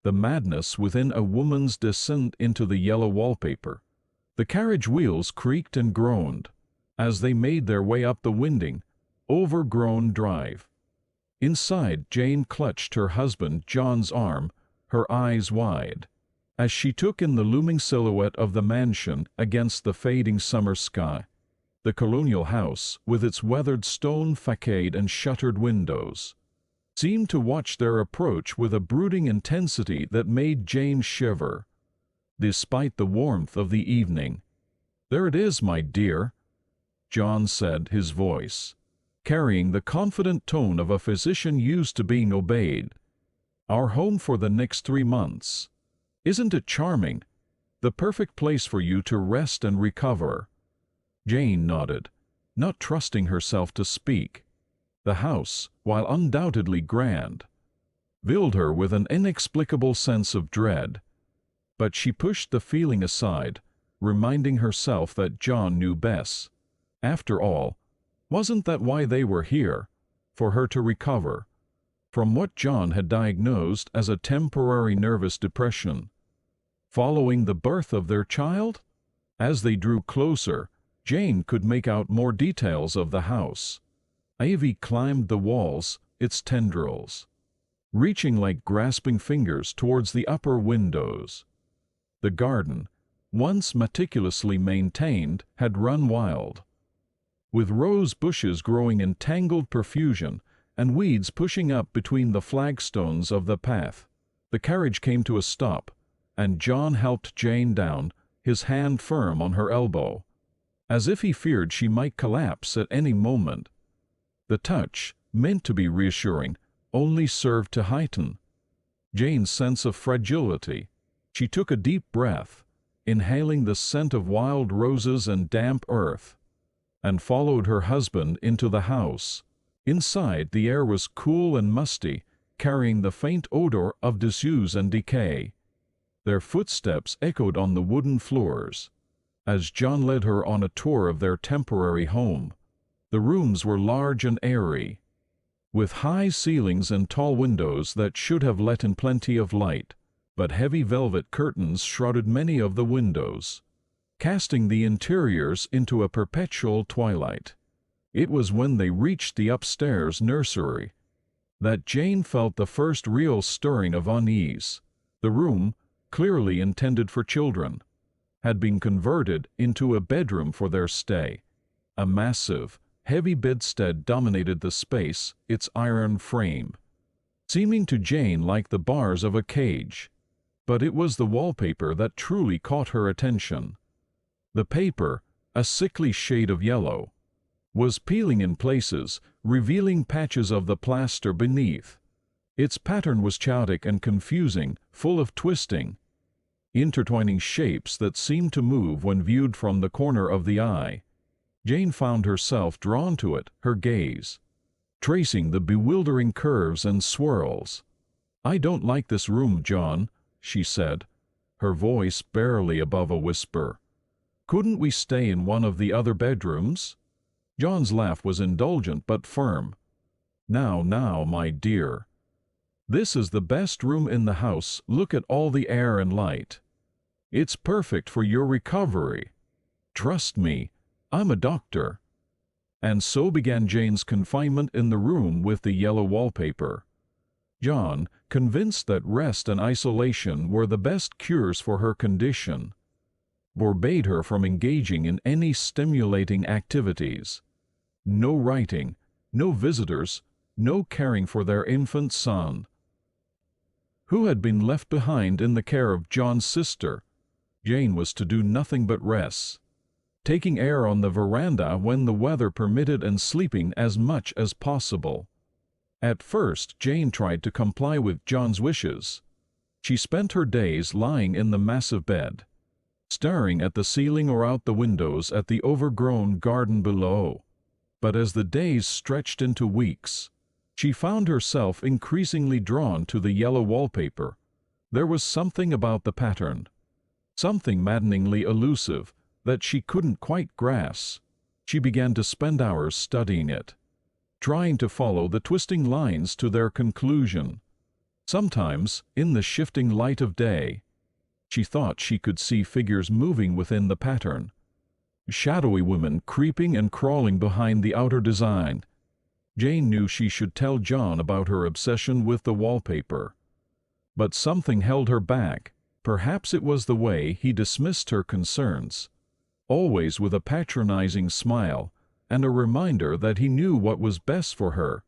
the madness within a woman's descent into the yellow wallpaper. The carriage wheels creaked and groaned as they made their way up the winding, overgrown drive. Inside, Jane clutched her husband John's arm, her eyes wide, as she took in the looming silhouette of the mansion against the fading summer sky. The colonial house, with its weathered stone facade and shuttered windows, seemed to watch their approach with a brooding intensity that made Jane shiver, despite the warmth of the evening. "There it is, my dear," John said, his voice carrying the confident tone of a physician used to being obeyed. "Our home for the next 3 months. Isn't it charming? The perfect place for you to rest and recover." Jane nodded, not trusting herself to speak. The house, while undoubtedly grand, filled her with an inexplicable sense of dread. But she pushed the feeling aside, reminding herself that John knew best. After all, wasn't that why they were here? For her to recover from what John had diagnosed as a temporary nervous depression following the birth of their child? As they drew closer, Jane could make out more details of the house. Ivy climbed the walls, its tendrils reaching like grasping fingers towards the upper windows. The garden, once meticulously maintained, had run wild, with rose bushes growing in tangled profusion and weeds pushing up between the flagstones of the path. The carriage came to a stop, and John helped Jane down, his hand firm on her elbow, as if he feared she might collapse at any moment. The touch, meant to be reassuring, only served to heighten Jane's sense of fragility. She took a deep breath, inhaling the scent of wild roses and damp earth, and followed her husband into the house. Inside, the air was cool and musty, carrying the faint odor of disuse and decay. Their footsteps echoed on the wooden floors as John led her on a tour of their temporary home. The rooms were large and airy, with high ceilings and tall windows that should have let in plenty of light, but heavy velvet curtains shrouded many of the windows, casting the interiors into a perpetual twilight. It was when they reached the upstairs nursery that Jane felt the first real stirring of unease. The room, clearly intended for children, had been converted into a bedroom for their stay. A massive, heavy bedstead dominated the space, its iron frame seeming to Jane like the bars of a cage. But it was the wallpaper that truly caught her attention. The paper, a sickly shade of yellow, was peeling in places, revealing patches of the plaster beneath. Its pattern was chaotic and confusing, full of twisting, intertwining shapes that seemed to move when viewed from the corner of the eye. Jane found herself drawn to it, her gaze tracing the bewildering curves and swirls. "I don't like this room, John," she said, her voice barely above a whisper. "Couldn't we stay in one of the other bedrooms?" John's laugh was indulgent but firm. Now, my dear. This is the best room in the house. Look at all the air and light. It's perfect for your recovery. Trust me, I'm a doctor." And so began Jane's confinement in the room with the yellow wallpaper. John, convinced that rest and isolation were the best cures for her condition, forbade her from engaging in any stimulating activities. No writing, no visitors, no caring for their infant son, who had been left behind in the care of John's sister. Jane was to do nothing but rest, taking air on the veranda when the weather permitted and sleeping as much as possible. At first, Jane tried to comply with John's wishes. She spent her days lying in the massive bed, staring at the ceiling or out the windows at the overgrown garden below. But as the days stretched into weeks, she found herself increasingly drawn to the yellow wallpaper. There was something about the pattern, something maddeningly elusive, that she couldn't quite grasp. She began to spend hours studying it, trying to follow the twisting lines to their conclusion. Sometimes, in the shifting light of day, she thought she could see figures moving within the pattern, shadowy women creeping and crawling behind the outer design. Jane knew she should tell John about her obsession with the wallpaper. But something held her back. Perhaps it was the way he dismissed her concerns, always with a patronizing smile and a reminder that he knew what was best for her.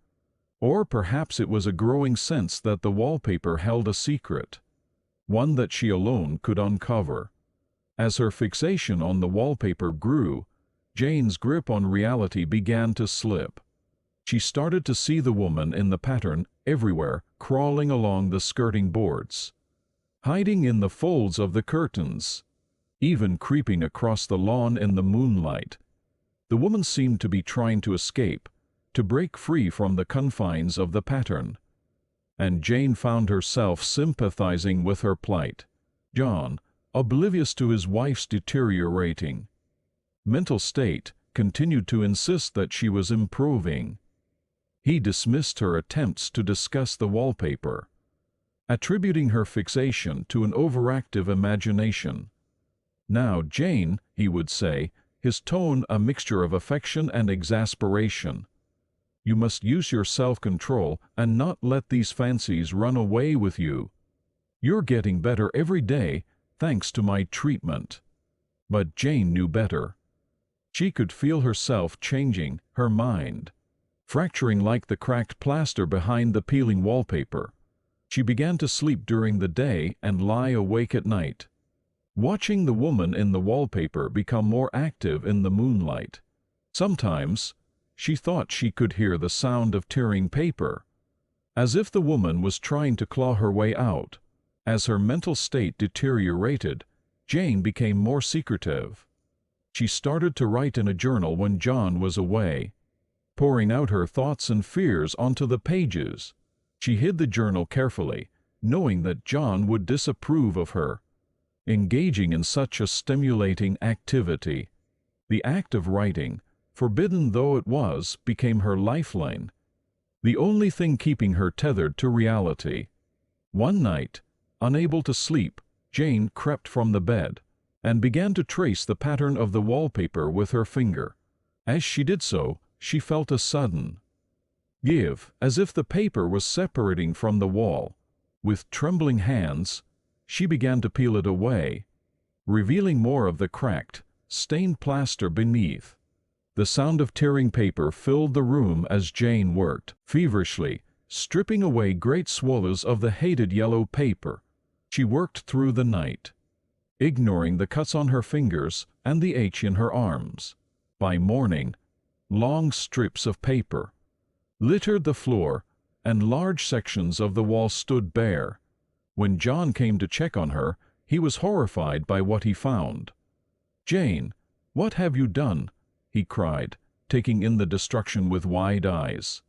Or perhaps it was a growing sense that the wallpaper held a secret, one that she alone could uncover. As her fixation on the wallpaper grew, Jane's grip on reality began to slip. She started to see the woman in the pattern everywhere, crawling along the skirting boards, hiding in the folds of the curtains, even creeping across the lawn in the moonlight. The woman seemed to be trying to escape, to break free from the confines of the pattern. And Jane found herself sympathizing with her plight. John, oblivious to his wife's deteriorating mental state, continued to insist that she was improving. He dismissed her attempts to discuss the wallpaper, attributing her fixation to an overactive imagination. "Now, Jane," he would say, his tone a mixture of affection and exasperation, "you must use your self-control and not let these fancies run away with you. You're getting better every day, thanks to my treatment." But Jane knew better. She could feel herself changing, her mind fracturing like the cracked plaster behind the peeling wallpaper. She began to sleep during the day and lie awake at night, watching the woman in the wallpaper become more active in the moonlight. Sometimes, she thought she could hear the sound of tearing paper, as if the woman was trying to claw her way out. As her mental state deteriorated, Jane became more secretive. She started to write in a journal when John was away, pouring out her thoughts and fears onto the pages. She hid the journal carefully, knowing that John would disapprove of her engaging in such a stimulating activity. The act of writing, forbidden though it was, became her lifeline, the only thing keeping her tethered to reality. One night, unable to sleep, Jane crept from the bed and began to trace the pattern of the wallpaper with her finger. As she did so, she felt a sudden give, as if the paper was separating from the wall. With trembling hands, she began to peel it away, revealing more of the cracked, stained plaster beneath. The sound of tearing paper filled the room as Jane worked feverishly, stripping away great swathes of the hated yellow paper. She worked through the night, ignoring the cuts on her fingers and the ache in her arms. By morning, long strips of paper littered the floor, and large sections of the wall stood bare. When John came to check on her, he was horrified by what he found. "Jane, what have you done?" he cried, taking in the destruction with wide eyes.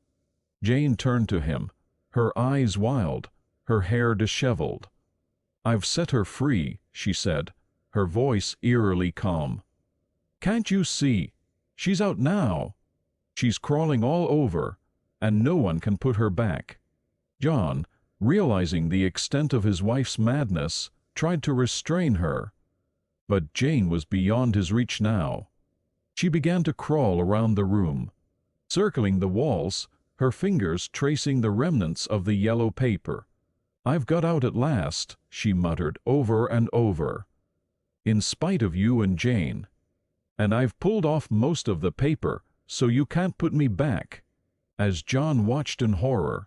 Jane turned to him, her eyes wild, her hair disheveled. "I've set her free," she said, her voice eerily calm. "Can't you see? She's out now. She's crawling all over, and no one can put her back." John, realizing the extent of his wife's madness, tried to restrain her. But Jane was beyond his reach now. She began to crawl around the room, circling the walls, her fingers tracing the remnants of the yellow paper. "I've got out at last," she muttered over and over, "in spite of you and Jane. And I've pulled off most of the paper, so you can't put me back." As John watched in horror,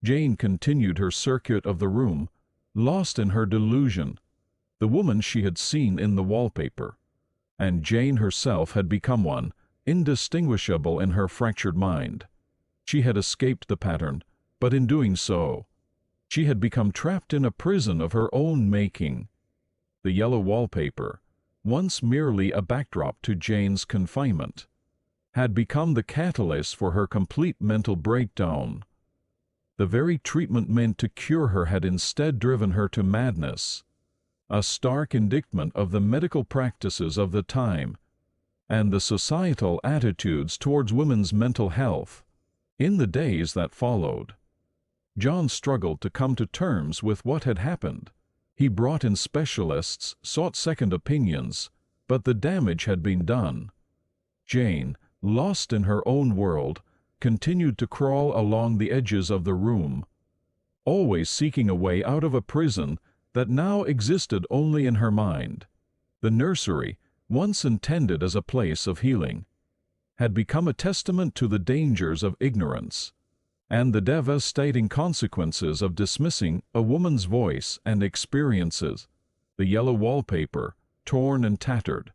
Jane continued her circuit of the room, lost in her delusion. The woman she had seen in the wallpaper, and Jane herself had become one, indistinguishable in her fractured mind. She had escaped the pattern, but in doing so, she had become trapped in a prison of her own making. The yellow wallpaper, once merely a backdrop to Jane's confinement, had become the catalyst for her complete mental breakdown. The very treatment meant to cure her had instead driven her to madness, a stark indictment of the medical practices of the time and the societal attitudes towards women's mental health. In the days that followed, John struggled to come to terms with what had happened. He brought in specialists, sought second opinions, but the damage had been done. Jane, lost in her own world, continued to crawl along the edges of the room, always seeking a way out of a prison that now existed only in her mind. The nursery, once intended as a place of healing, had become a testament to the dangers of ignorance and the devastating consequences of dismissing a woman's voice and experiences. The yellow wallpaper, torn and tattered,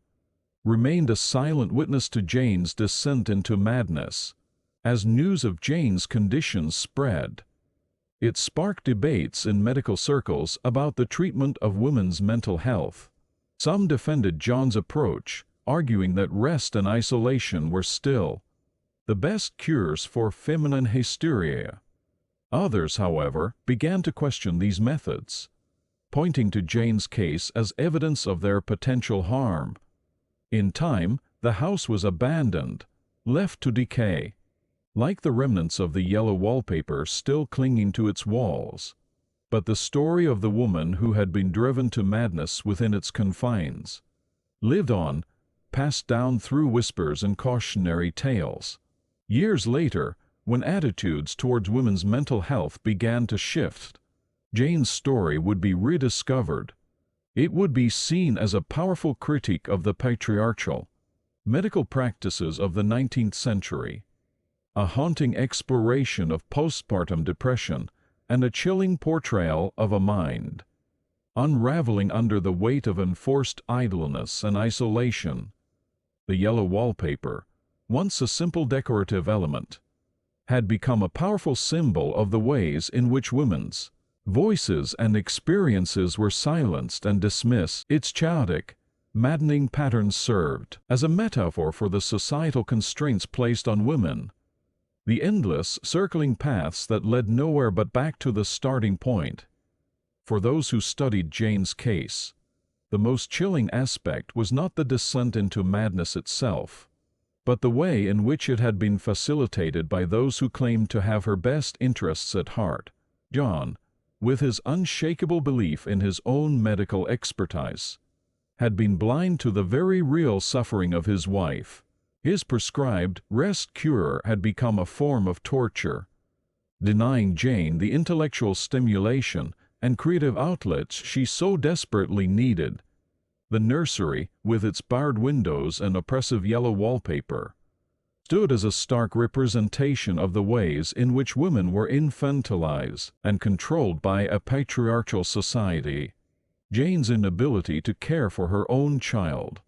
remained a silent witness to Jane's descent into madness. As news of Jane's condition spread, it sparked debates in medical circles about the treatment of women's mental health. Some defended John's approach, arguing that rest and isolation were still the best cures for feminine hysteria. Others, however, began to question these methods, pointing to Jane's case as evidence of their potential harm. In time, the house was abandoned, left to decay, like the remnants of the yellow wallpaper still clinging to its walls. But the story of the woman who had been driven to madness within its confines lived on, passed down through whispers and cautionary tales. Years later, when attitudes towards women's mental health began to shift, Jane's story would be rediscovered. It would be seen as a powerful critique of the patriarchal medical practices of the 19th century, a haunting exploration of postpartum depression, and a chilling portrayal of a mind unraveling under the weight of enforced idleness and isolation. The yellow wallpaper, once a simple decorative element, had become a powerful symbol of the ways in which women's voices and experiences were silenced and dismissed. Its chaotic, maddening patterns served as a metaphor for the societal constraints placed on women, the endless, circling paths that led nowhere but back to the starting point. For those who studied Jane's case, the most chilling aspect was not the descent into madness itself, but the way in which it had been facilitated by those who claimed to have her best interests at heart. John, with his unshakable belief in his own medical expertise, had been blind to the very real suffering of his wife. His prescribed rest cure had become a form of torture, denying Jane the intellectual stimulation and creative outlets she so desperately needed. The nursery, with its barred windows and oppressive yellow wallpaper, stood as a stark representation of the ways in which women were infantilized and controlled by a patriarchal society. Jane's inability to care for her own child,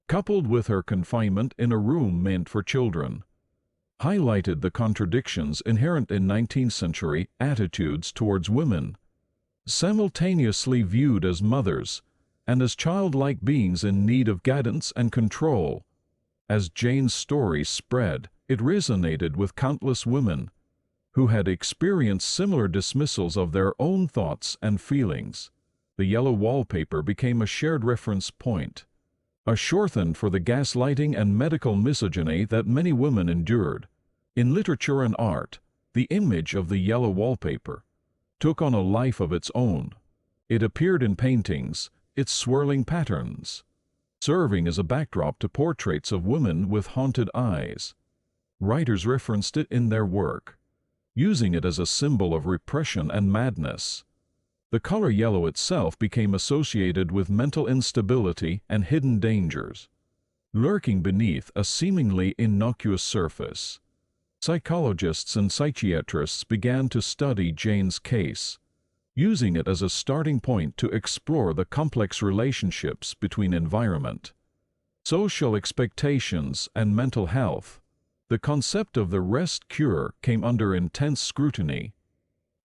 coupled with her confinement in a room meant for children, highlighted the contradictions inherent in 19th-century attitudes towards women, simultaneously viewed as mothers and as childlike beings in need of guidance and control. As Jane's story spread, it resonated with countless women who had experienced similar dismissals of their own thoughts and feelings. The yellow wallpaper became a shared reference point, a shorthand for the gaslighting and medical misogyny that many women endured. In literature and art, the image of the yellow wallpaper took on a life of its own. It appeared in paintings, its swirling patterns serving as a backdrop to portraits of women with haunted eyes. Writers referenced it in their work, using it as a symbol of repression and madness. The color yellow itself became associated with mental instability and hidden dangers, lurking beneath a seemingly innocuous surface. Psychologists and psychiatrists began to study Jane's case, using it as a starting point to explore the complex relationships between environment, social expectations, and mental health. The concept of the rest cure came under intense scrutiny,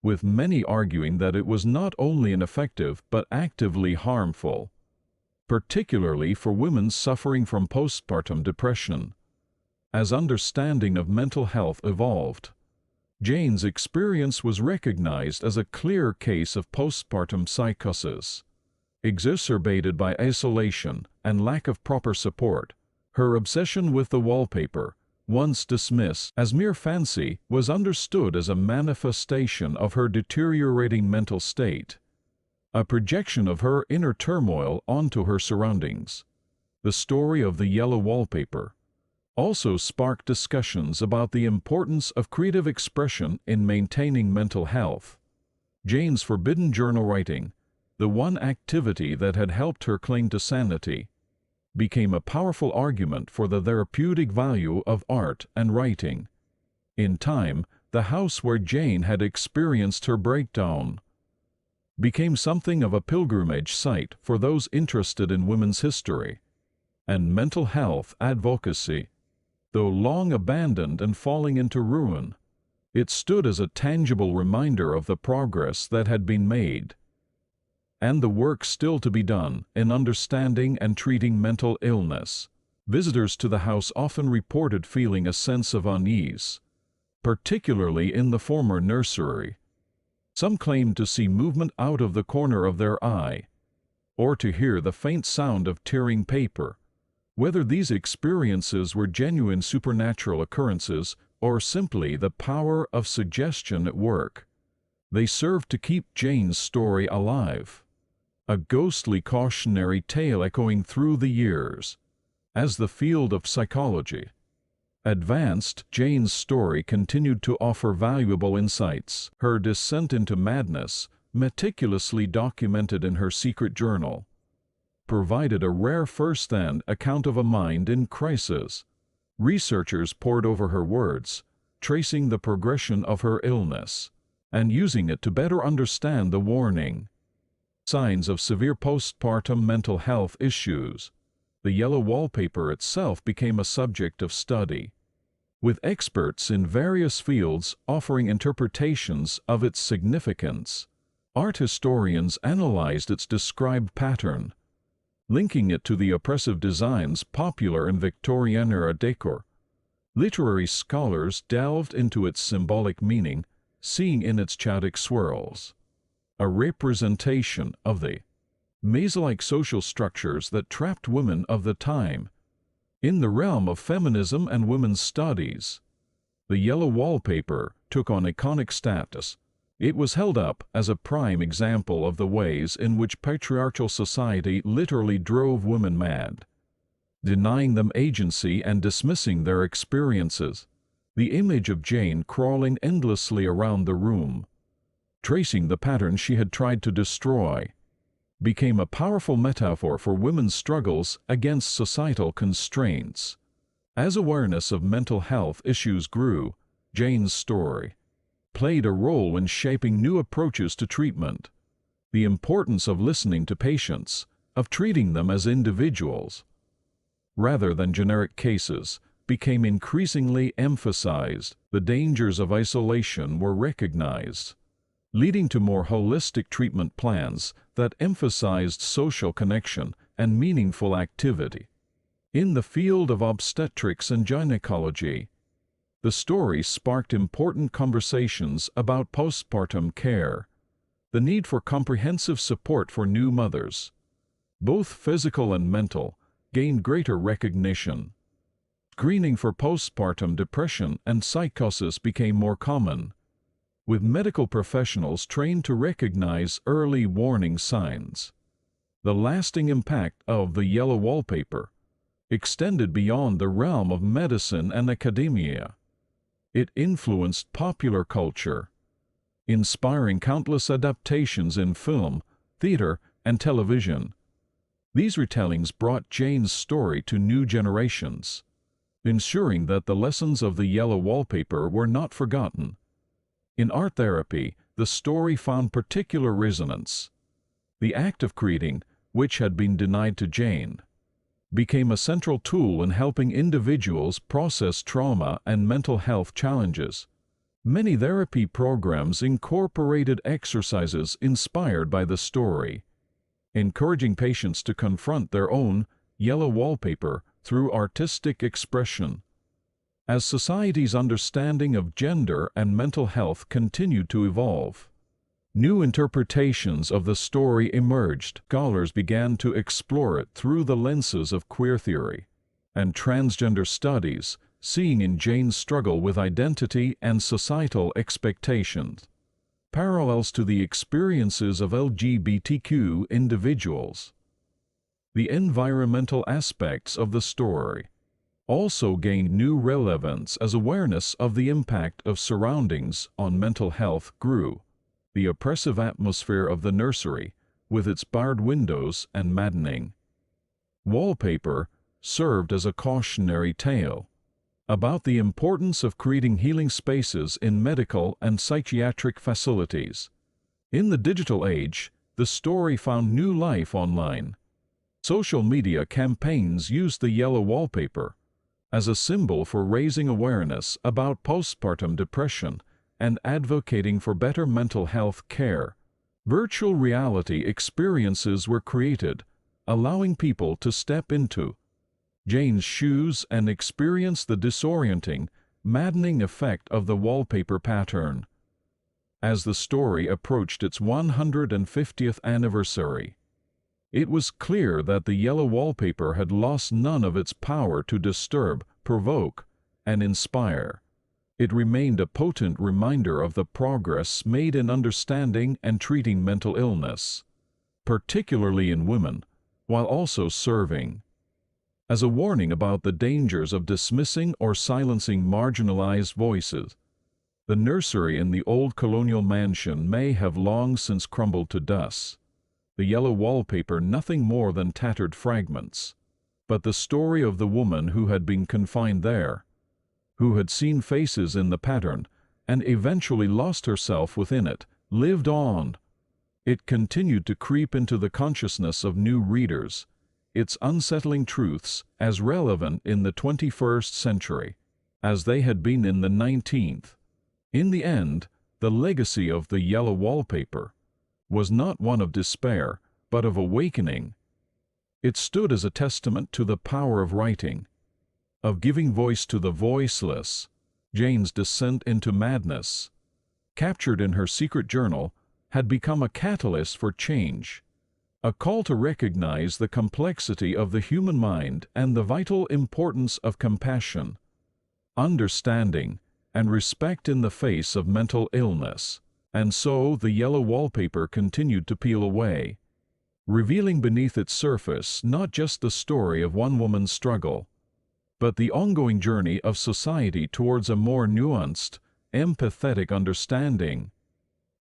with many arguing that it was not only ineffective but actively harmful, particularly for women suffering from postpartum depression. As understanding of mental health evolved, Jane's experience was recognized as a clear case of postpartum psychosis, exacerbated by isolation and lack of proper support. Her obsession with the wallpaper, once dismissed as mere fancy, was understood as a manifestation of her deteriorating mental state, a projection of her inner turmoil onto her surroundings. The story of the Yellow Wallpaper also sparked discussions about the importance of creative expression in maintaining mental health. Jane's forbidden journal writing, the one activity that had helped her cling to sanity, became a powerful argument for the therapeutic value of art and writing. In time, the house where Jane had experienced her breakdown became something of a pilgrimage site for those interested in women's history and mental health advocacy. Though long abandoned and falling into ruin, it stood as a tangible reminder of the progress that had been made and the work still to be done in understanding and treating mental illness. Visitors to the house often reported feeling a sense of unease, particularly in the former nursery. Some claimed to see movement out of the corner of their eye, or to hear the faint sound of tearing paper. Whether these experiences were genuine supernatural occurrences or simply the power of suggestion at work, they served to keep Jane's story alive, a ghostly cautionary tale echoing through the years. As the field of psychology advanced, Jane's story continued to offer valuable insights. Her descent into madness, meticulously documented in her secret journal, provided a rare first-hand account of a mind in crisis. Researchers pored over her words, tracing the progression of her illness and using it to better understand the warning signs of severe postpartum mental health issues. The Yellow Wallpaper itself became a subject of study, with experts in various fields offering interpretations of its significance. Art historians analyzed its described pattern, linking it to the oppressive designs popular in Victorian-era decor. Literary scholars delved into its symbolic meaning, seeing in its chaotic swirls a representation of the maze-like social structures that trapped women of the time. In the realm of feminism and women's studies, the Yellow Wallpaper took on iconic status. It was held up as a prime example of the ways in which patriarchal society literally drove women mad, denying them agency and dismissing their experiences. The image of Jane crawling endlessly around the room, tracing the pattern she had tried to destroy, became a powerful metaphor for women's struggles against societal constraints. As awareness of mental health issues grew, Jane's story played a role in shaping new approaches to treatment. The importance of listening to patients, of treating them as individuals rather than generic cases, became increasingly emphasized. The dangers of isolation were recognized, leading to more holistic treatment plans that emphasized social connection and meaningful activity. In the field of obstetrics and gynecology, the story sparked important conversations about postpartum care, the need for comprehensive support for new mothers, both physical and mental, gained greater recognition. Screening for postpartum depression and psychosis became more common, with medical professionals trained to recognize early warning signs. The lasting impact of the Yellow Wallpaper extended beyond the realm of medicine and academia. It influenced popular culture, inspiring countless adaptations in film, theater, and television. These retellings brought Jane's story to new generations, ensuring that the lessons of the Yellow Wallpaper were not forgotten. In art therapy, the story found particular resonance. The act of creating, which had been denied to Jane, became a central tool in helping individuals process trauma and mental health challenges. Many therapy programs incorporated exercises inspired by the story, encouraging patients to confront their own yellow wallpaper through artistic expression. As society's understanding of gender and mental health continued to evolve, new interpretations of the story emerged. Scholars began to explore it through the lenses of queer theory and transgender studies, seeing in Jane's struggle with identity and societal expectations parallels to the experiences of LGBTQ individuals. The environmental aspects of the story also gained new relevance as awareness of the impact of surroundings on mental health grew. The oppressive atmosphere of the nursery, with its barred windows and maddening wallpaper, served as a cautionary tale about the importance of creating healing spaces in medical and psychiatric facilities. In the digital age, the story found new life online. Social media campaigns used the yellow wallpaper as a symbol for raising awareness about postpartum depression and advocating for better mental health care. Virtual reality experiences were created, allowing people to step into Jane's shoes and experience the disorienting, maddening effect of the wallpaper pattern. As the story approached its 150th anniversary, it was clear that the yellow wallpaper had lost none of its power to disturb, provoke, and inspire. It remained a potent reminder of the progress made in understanding and treating mental illness, particularly in women, while also serving as a warning about the dangers of dismissing or silencing marginalized voices. The nursery in the old colonial mansion may have long since crumbled to dust, the yellow wallpaper nothing more than tattered fragments. But the story of the woman who had been confined there, who had seen faces in the pattern, and eventually lost herself within it, lived on. It continued to creep into the consciousness of new readers, its unsettling truths as relevant in the 21st century as they had been in the 19th. In the end, the legacy of the yellow wallpaper was not one of despair, but of awakening. It stood as a testament to the power of writing, of giving voice to the voiceless. Jane's descent into madness, captured in her secret journal, had become a catalyst for change, a call to recognize the complexity of the human mind and the vital importance of compassion, understanding, and respect in the face of mental illness. And so the yellow wallpaper continued to peel away, revealing beneath its surface not just the story of one woman's struggle, but the ongoing journey of society towards a more nuanced, empathetic understanding.